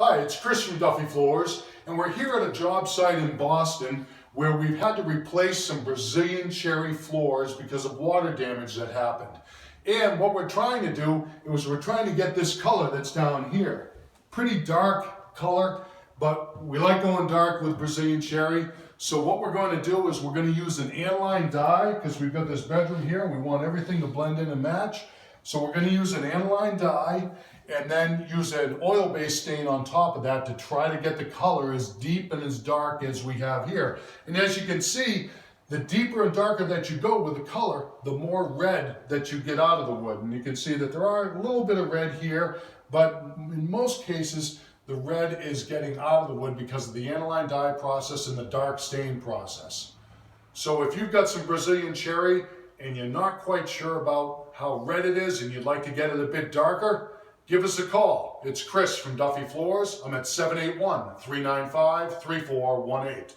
Hi, it's Chris from Duffy Floors, and we're here at a job site in Boston where we've had to replace some Brazilian cherry floors because of water damage that happened. And what we're trying to do is we're trying to get this color that's down here. Pretty dark color, but we like going dark with Brazilian cherry. So what we're going to do is we're going to use an aniline dye because we've got this bedroom here and we want everything to blend in and match. So we're going to use an aniline dye and then use an oil-based stain on top of that to try to get the color as deep and as dark as we have here. And as you can see, the deeper and darker that you go with the color, the more red that you get out of the wood. And you can see that there are a little bit of red here, but in most cases, the red is getting out of the wood because of the aniline dye process and the dark stain process. So if you've got some Brazilian cherry and you're not quite sure about how red it is and you'd like to get it a bit darker, give us a call. It's Chris from Duffy Floors. I'm at 781-395-3418.